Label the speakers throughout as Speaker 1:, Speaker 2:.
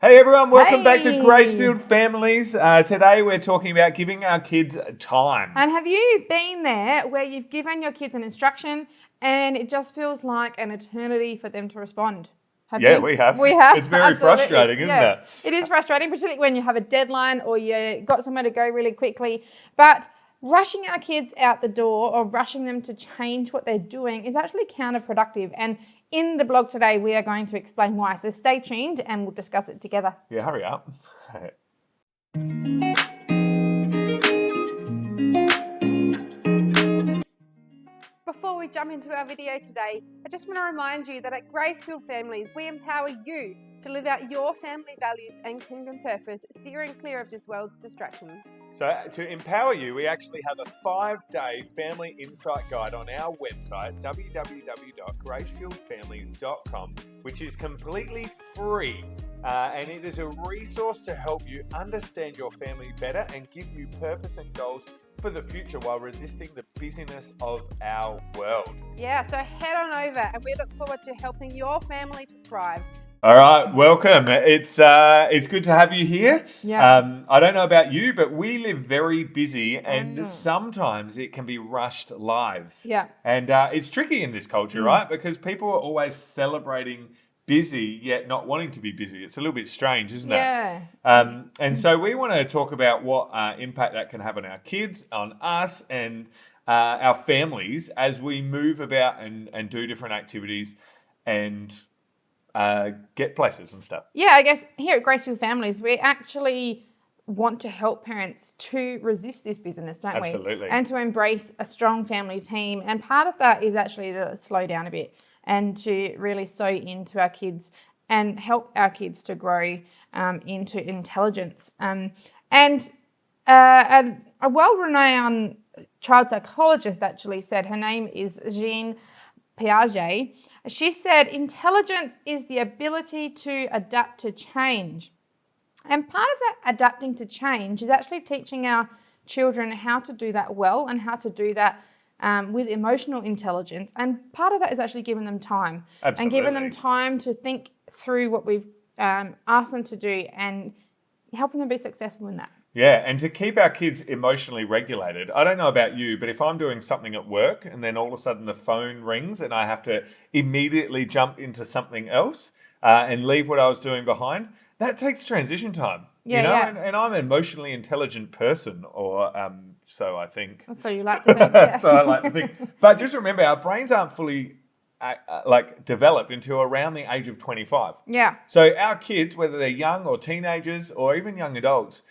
Speaker 1: Hey everyone, welcome back to
Speaker 2: Hey.
Speaker 1: Gracefield Families. Today we're talking about giving our kids time.
Speaker 2: And have you been there where you've given your kids an instruction and it just feels like an eternity for them to respond? Have
Speaker 1: Yeah,
Speaker 2: you?
Speaker 1: we have.
Speaker 2: We have.
Speaker 1: It's very
Speaker 2: Absolutely.
Speaker 1: frustrating, isn't
Speaker 2: Yeah.
Speaker 1: it?
Speaker 2: It is frustrating, particularly when you have a deadline or you got somewhere to go really quickly. But rushing our kids out the door or rushing them to change what they're doing is actually counterproductive. And in the blog today, we are going to explain why. So stay tuned and we'll discuss it together.
Speaker 1: Yeah, hurry up.
Speaker 2: Before we jump into our video today, I just want to remind you that at Gracefield Families, we empower you to live out your family values and kingdom purpose, steering clear of this world's distractions.
Speaker 1: So to empower you, we actually have a 5-day family insight guide on our website, www.gracefieldfamilies.com, which is completely free. And it is a resource to help you understand your family better and give you purpose and goals for the future while resisting the busyness of our world.
Speaker 2: Yeah, so head on over and we look forward to helping your family to thrive.
Speaker 1: All right, welcome. It's good to have you here.
Speaker 2: Yeah.
Speaker 1: I don't know about you, but we live very busy, and sometimes it can be rushed lives.
Speaker 2: Yeah.
Speaker 1: And it's tricky in this culture, right? Because people are always celebrating busy, yet not wanting to be busy. It's a little bit strange, isn't it?
Speaker 2: Yeah.
Speaker 1: And so we want to talk about what impact that can have on our kids, on us, and our families as we move about and do different activities and get places and stuff.
Speaker 2: Yeah, I guess here at Gracefield Families, we actually want to help parents to resist this busyness, don't we?
Speaker 1: Absolutely.
Speaker 2: And to embrace a strong family team. And part of that is actually to slow down a bit and to really sow into our kids and help our kids to grow into intelligence. And a well-renowned child psychologist actually said, her name is Jean Piaget, she said, intelligence is the ability to adapt to change. And part of that adapting to change is actually teaching our children how to do that well and how to do that with emotional intelligence. And part of that is actually giving them time.
Speaker 1: Absolutely.
Speaker 2: And giving them time to think through what we've asked them to do and helping them be successful in that.
Speaker 1: Yeah, and to keep our kids emotionally regulated. I don't know about you, but if I'm doing something at work and then all of a sudden the phone rings and I have to immediately jump into something else and leave what I was doing behind, that takes transition time.
Speaker 2: Yeah,
Speaker 1: you know?
Speaker 2: yeah.
Speaker 1: And I'm an emotionally intelligent person, or so I think.
Speaker 2: So you like to think, yeah.
Speaker 1: So I like to think. But just remember, our brains aren't fully developed until around the age of 25.
Speaker 2: Yeah.
Speaker 1: So our kids, whether they're young or teenagers or even young adults,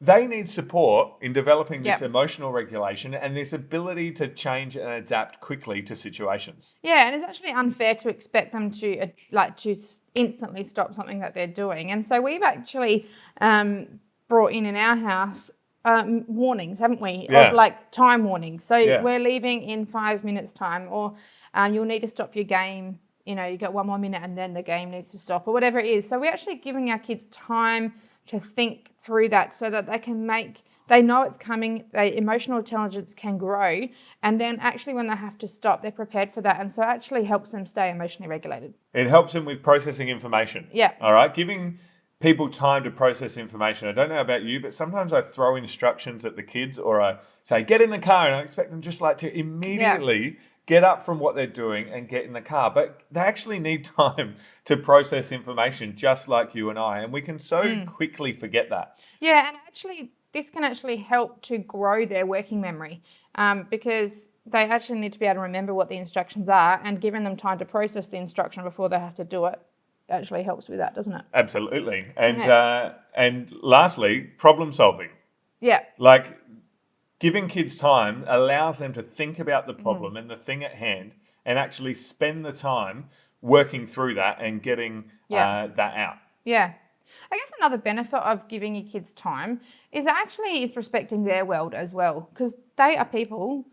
Speaker 1: they need support in developing this emotional regulation and this ability to change and adapt quickly to situations.
Speaker 2: Yeah, and it's actually unfair to expect them to to instantly stop something that they're doing. And so we've actually brought in our house warnings, haven't we?
Speaker 1: Yeah.
Speaker 2: Of like time warnings. So
Speaker 1: Yeah.
Speaker 2: we're leaving in 5 minutes time, or you'll need to stop your game. You know, you got 1 more minute and then the game needs to stop, or whatever it is. So we're actually giving our kids time to think through that so that they know it's coming, their emotional intelligence can grow, and then actually when they have to stop, they're prepared for that. And so it actually helps them stay emotionally regulated.
Speaker 1: It helps them with processing information.
Speaker 2: Yeah.
Speaker 1: All right. Giving people time to process information. I don't know about you, but sometimes I throw instructions at the kids, or I say, get in the car, and I expect them just like to immediately get up from what they're doing and get in the car. But they actually need time to process information just like you and I. And we can so quickly forget that.
Speaker 2: Yeah, and actually this can actually help to grow their working memory because they actually need to be able to remember what the instructions are, and giving them time to process the instruction before they have to do it actually helps with that, doesn't it?
Speaker 1: Absolutely. And lastly, problem solving.
Speaker 2: Yeah.
Speaker 1: Like, giving kids time allows them to think about the problem and the thing at hand and actually spend the time working through that and getting that out.
Speaker 2: Yeah. I guess another benefit of giving your kids time is respecting their world as well, because they are people,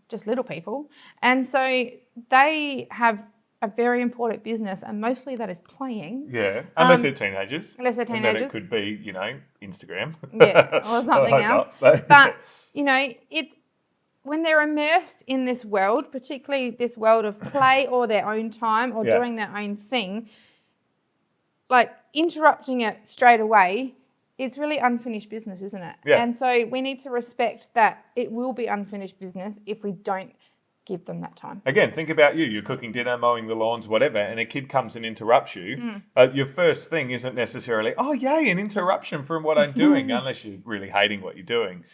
Speaker 2: just little people. And so they have a very important business, and mostly that is playing.
Speaker 1: Yeah, unless they're teenagers.
Speaker 2: Unless they're
Speaker 1: And
Speaker 2: teenagers.
Speaker 1: then it could be, Instagram.
Speaker 2: Yeah, or something
Speaker 1: I hope
Speaker 2: else.
Speaker 1: not,
Speaker 2: But, it's when they're immersed in this world, particularly this world of play or their own time or doing their own thing, like interrupting it straight away, it's really unfinished business, isn't it?
Speaker 1: Yeah.
Speaker 2: And so we need to respect that it will be unfinished business if we don't give them that time.
Speaker 1: Again, think about you. You're cooking dinner, mowing the lawns, whatever, and a kid comes and interrupts you. Your first thing isn't necessarily, oh, yay, an interruption from what I'm doing, unless you're really hating what you're doing.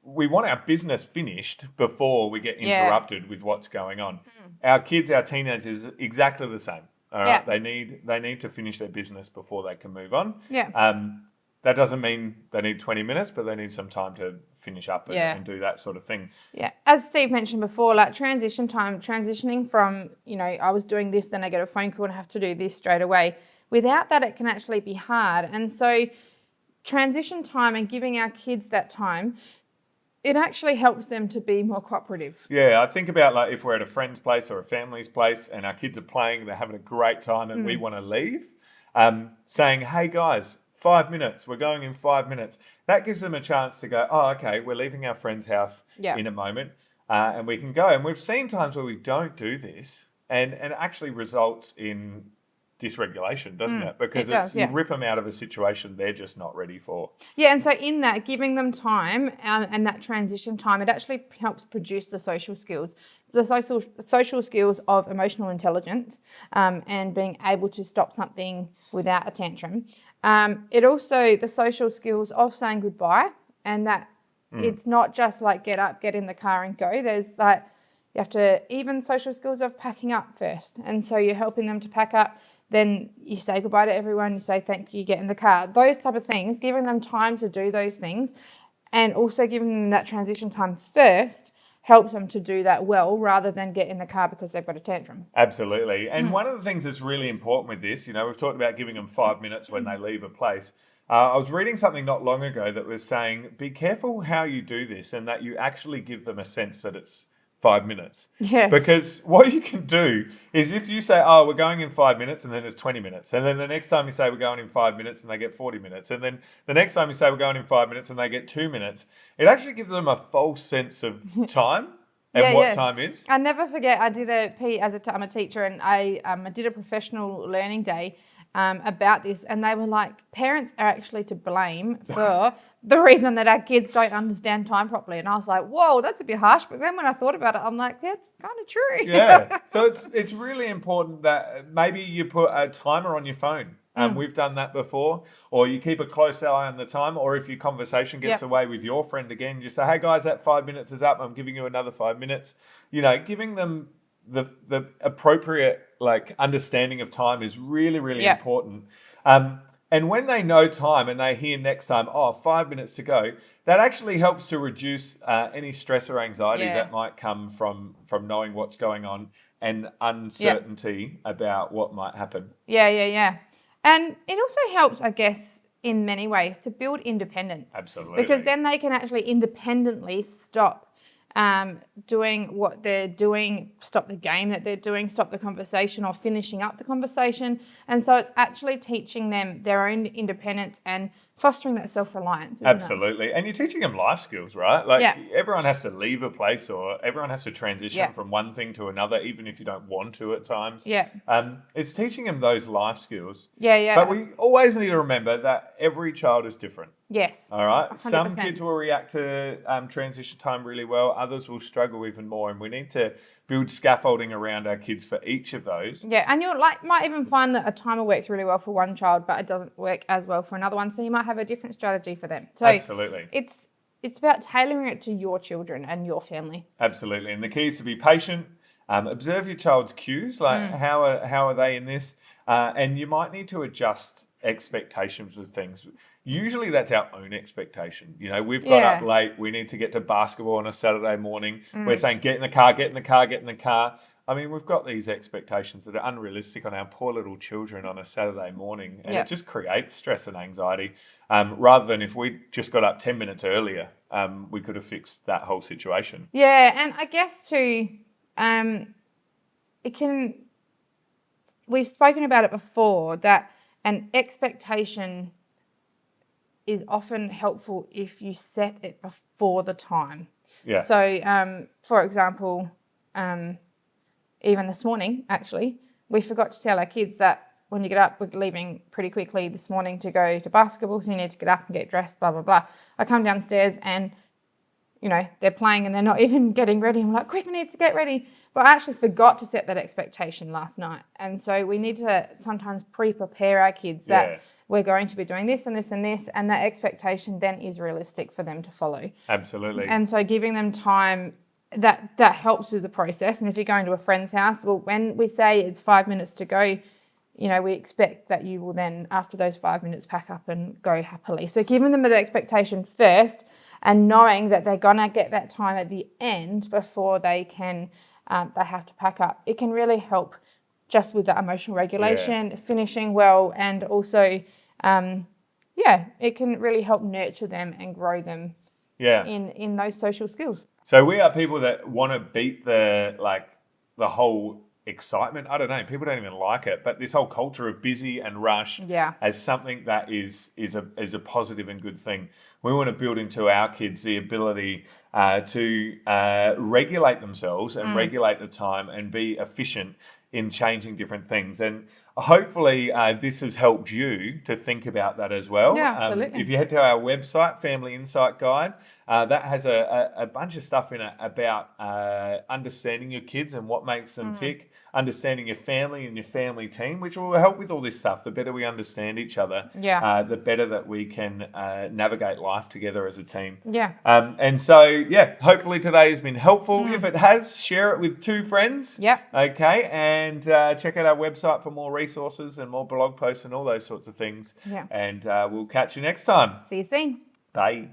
Speaker 1: We want our business finished before we get interrupted with what's going on. Our kids, our teenagers, exactly the same. All right, they need to finish their business before they can move on. That doesn't mean they need 20 minutes, but they need some time to finish up and do that sort of thing.
Speaker 2: Yeah, as Steve mentioned before, like transition time, transitioning from, I was doing this, then I get a phone call and have to do this straight away. Without that, it can actually be hard. And so transition time and giving our kids that time, it actually helps them to be more cooperative.
Speaker 1: Yeah, I think about like if we're at a friend's place or a family's place and our kids are playing, they're having a great time and we want to leave, saying, hey guys, 5 minutes, we're going in 5 minutes. That gives them a chance to go, oh, okay, we're leaving our friend's house in a moment and we can go. And we've seen times where we don't do this and it actually results in dysregulation, doesn't it? Because you rip them out of a situation they're just not ready for.
Speaker 2: Yeah, and so in that, giving them time and that transition time, it actually helps produce the social skills. So the social skills of emotional intelligence and being able to stop something without a tantrum. It also, the social skills of saying goodbye, and that it's not just like get up, get in the car and go. There's like, you have to, even social skills of packing up first. And so you're helping them to pack up. Then you say goodbye to everyone, you say thank you, get in the car. Those type of things, giving them time to do those things and also giving them that transition time first helps them to do that well rather than get in the car because they've got a tantrum.
Speaker 1: Absolutely. And one of the things that's really important with this, we've talked about giving them 5 minutes when they leave a place. I was reading something not long ago that was saying, be careful how you do this and that you actually give them a sense that it's 5 minutes.
Speaker 2: Yeah.
Speaker 1: Because what you can do is if you say, oh, we're going in 5 minutes and then it's 20 minutes. And then the next time you say we're going in 5 minutes and they get 40 minutes. And then the next time you say we're going in 5 minutes and they get 2 minutes. It actually gives them a false sense of time and what time is.
Speaker 2: I never forget, I did I'm a teacher and I did a professional learning day about this, and they were like, parents are actually to blame for the reason that our kids don't understand time properly. And I was like, whoa, that's a bit harsh. But then when I thought about it, I'm like, that's kind of true.
Speaker 1: Yeah. So it's really important that maybe you put a timer on your phone. We've done that before, or you keep a close eye on the time, or if your conversation gets away with your friend again, you say, hey guys, that 5 minutes is up. I'm giving you another 5 minutes. Giving them the appropriate understanding of time is really, really important. And when they know time and they hear next time, 5 minutes to go, that actually helps to reduce any stress or anxiety that might come from knowing what's going on and uncertainty about what might happen.
Speaker 2: Yeah. And it also helps, I guess, in many ways to build independence.
Speaker 1: Absolutely.
Speaker 2: Because then they can actually independently stop doing what they're doing, stop the game that they're doing, stop the conversation or finishing up the conversation. And so it's actually teaching them their own independence and fostering that self-reliance, isn't
Speaker 1: Absolutely. And you're teaching them life skills, right? Everyone has to leave a place or everyone has to transition from one thing to another, even if you don't want to at times.
Speaker 2: Yeah.
Speaker 1: It's teaching them those life skills.
Speaker 2: Yeah.
Speaker 1: But we always need to remember that every child is different.
Speaker 2: Yes.
Speaker 1: All right.
Speaker 2: 100%.
Speaker 1: Some kids will react to transition time really well. Others will struggle even more. And we need to build scaffolding around our kids for each of those.
Speaker 2: Yeah. And you might even find that a timer works really well for one child, but it doesn't work as well for another one. So you might have a different strategy for them. So
Speaker 1: absolutely.
Speaker 2: It's about tailoring it to your children and your family.
Speaker 1: Absolutely. And the key is to be patient. Observe your child's cues. How are they in this? And you might need to adjust expectations with things. Usually that's our own expectation. We've got up late. We need to get to basketball on a Saturday morning. We're saying, get in the car, get in the car, get in the car. I mean, we've got these expectations that are unrealistic on our poor little children on a Saturday morning. And it just creates stress and anxiety. Rather than if we just got up 10 minutes earlier, we could have fixed that whole situation.
Speaker 2: Yeah. And I guess too, we've spoken about it before, that an expectation is often helpful if you set it before the time.
Speaker 1: Yeah.
Speaker 2: So, for example, even this morning, actually, we forgot to tell our kids that when you get up, we're leaving pretty quickly this morning to go to basketball, so you need to get up and get dressed, blah, blah, blah. I come downstairs and, you know, they're playing and they're not even getting ready. I'm like, quick, we need to get ready. But I actually forgot to set that expectation last night. And so we need to sometimes pre-prepare our kids that we're going to be doing this and this and this, and that expectation then is realistic for them to follow.
Speaker 1: Absolutely.
Speaker 2: And so giving them time, that helps with the process. And if you're going to a friend's house, well, when we say it's 5 minutes to go, you know, we expect that you will then, after those 5 minutes, pack up and go happily. So giving them the expectation first and knowing that they're going to get that time at the end before they can, they have to pack up. It can really help just with the emotional regulation, finishing well, and also, it can really help nurture them and grow them in those social skills.
Speaker 1: So we are people that want to beat the whole excitement. I don't know, people don't even like it, but this whole culture of busy and rush as something that is a positive and good thing. We want to build into our kids the ability to regulate themselves and regulate the time and be efficient in changing different things. And hopefully this has helped you to think about that as well.
Speaker 2: Yeah, absolutely.
Speaker 1: If you head to our website, Family Insight Guide, that has a bunch of stuff in it about understanding your kids and what makes them tick, understanding your family and your family team, which will help with all this stuff. The better we understand each other, the better that we can navigate life together as a team. And so, hopefully today has been helpful. If it has, share it with 2 friends. Okay, and check out our website for more resources and more blog posts and all those sorts of things. And we'll catch you next time.
Speaker 2: See you soon.
Speaker 1: Bye.